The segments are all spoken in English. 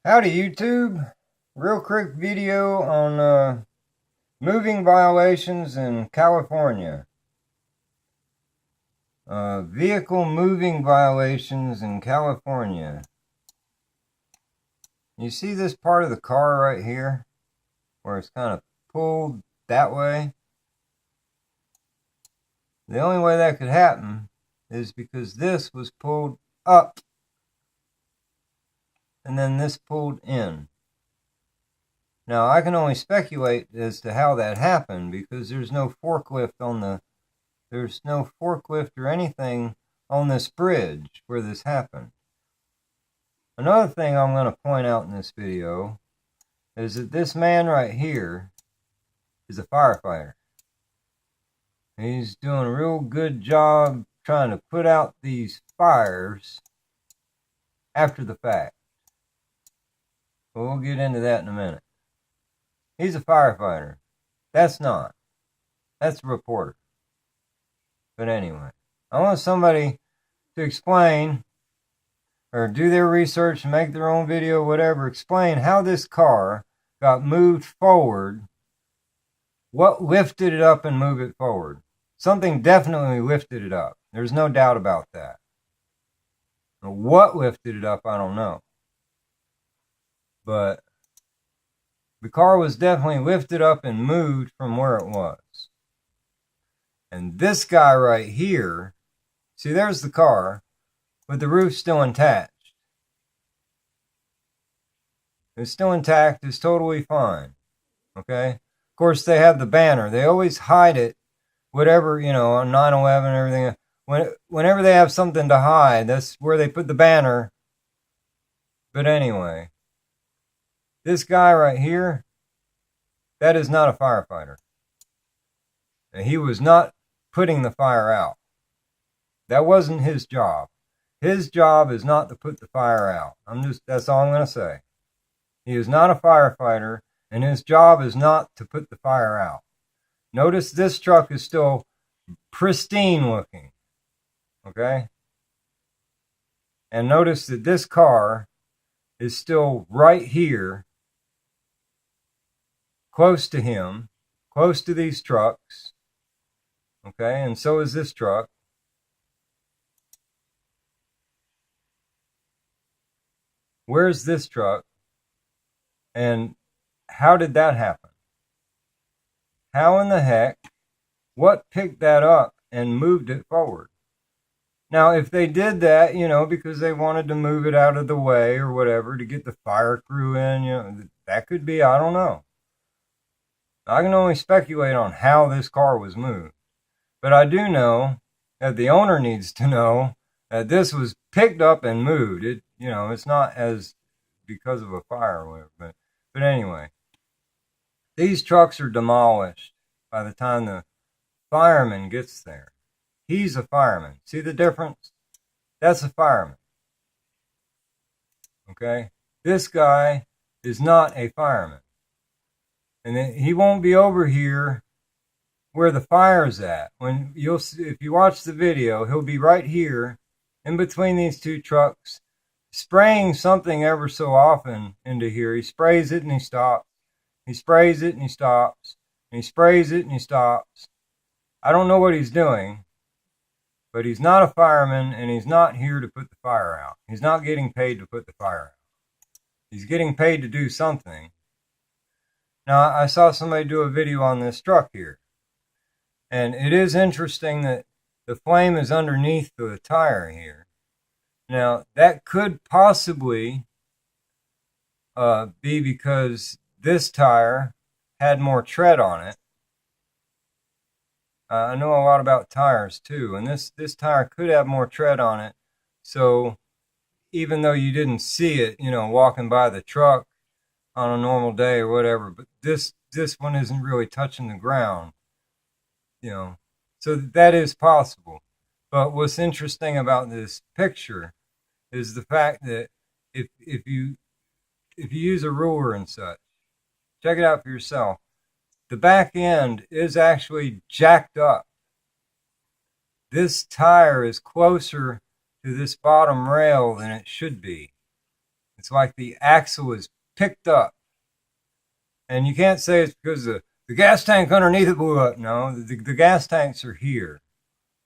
Howdy YouTube, real quick video on moving violations in California. Vehicle moving violations in California. You see this part of the car right here where it's kind of pulled that way? The only way that could happen is because this was pulled up and then this pulled in. Now, I can only speculate as to how that happened because there's no forklift or anything on this bridge where this happened. Another thing I'm going to point out in this video is that this man right here is a firefighter. He's doing a real good job trying to put out these fires after the fact. But we'll get into that in a minute. He's a firefighter. That's not. That's a reporter. But anyway, I want somebody to explain or do their research and make their own video, whatever, explain how this car got moved forward. What lifted it up and moved it forward? Something definitely lifted it up. There's no doubt about that. What lifted it up, I don't know. But the car was definitely lifted up and moved from where it was. And this guy right here, see, there's the car, but the roof's still intact. It's still intact. It's totally fine. Okay? Of course, they have the banner. They always hide it, whatever, on 9/11 and everything. Whenever they have something to hide, that's where they put the banner. But anyway, this guy right here, that is not a firefighter. And he was not putting the fire out. That wasn't his job. His job is not to put the fire out. That's all I'm going to say. He is not a firefighter, and his job is not to put the fire out. Notice this truck is still pristine looking. Okay? And notice that this car is still right here, close to him, close to these trucks. Okay? And so is this truck. Where's this truck? And how did that happen? How in the heck? What picked that up and moved it forward? Now, if they did that, because they wanted to move it out of the way or whatever to get the fire crew in, that could be, I don't know. I can only speculate on how this car was moved. But I do know that the owner needs to know that this was picked up and moved. It's not as because of a fire or whatever. But anyway, these trucks are demolished by the time the fireman gets there. He's a fireman. See the difference? That's a fireman. Okay? This guy is not a fireman. And he won't be over here where the fire's at. If you watch the video, he'll be right here in between these two trucks, spraying something ever so often into here. He sprays it and he stops. He sprays it and he stops. And he sprays it and he stops. I don't know what he's doing, but he's not a fireman and he's not here to put the fire out. He's not getting paid to put the fire out. He's getting paid to do something. Now, I saw somebody do a video on this truck here. And it is interesting that the flame is underneath the tire here. Now, that could possibly be because this tire had more tread on it. I know a lot about tires too, and this tire could have more tread on it. So even though you didn't see it, walking by the truck on a normal day or whatever, but this one isn't really touching the ground, so that is possible. But what's interesting about this picture is the fact that if you use a ruler and such, check it out for yourself. The back end is actually jacked up. This tire is closer to this bottom rail than it should be. It's like the axle is picked up. And you can't say it's because the gas tank underneath it blew up. No, the gas tanks are here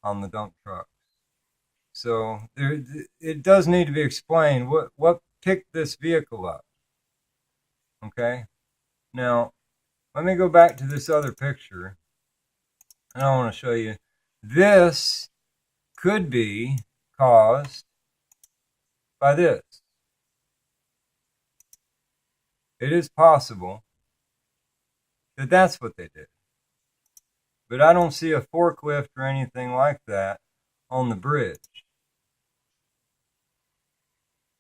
on the dump truck. So it does need to be explained what picked this vehicle up. Okay. Now, let me go back to this other picture. And I want to show you. This could be caused by this. It is possible that that's what they did. But I don't see a forklift or anything like that on the bridge.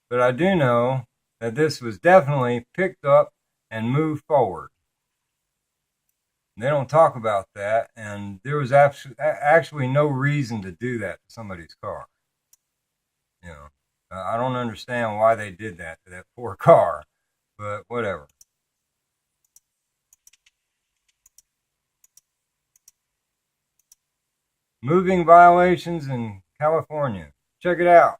But I do know that this was definitely picked up and moved forward. They don't talk about that, and there was actually no reason to do that to somebody's car. You know, I don't understand why they did that to that poor car, but whatever. Moving violations in California. Check it out.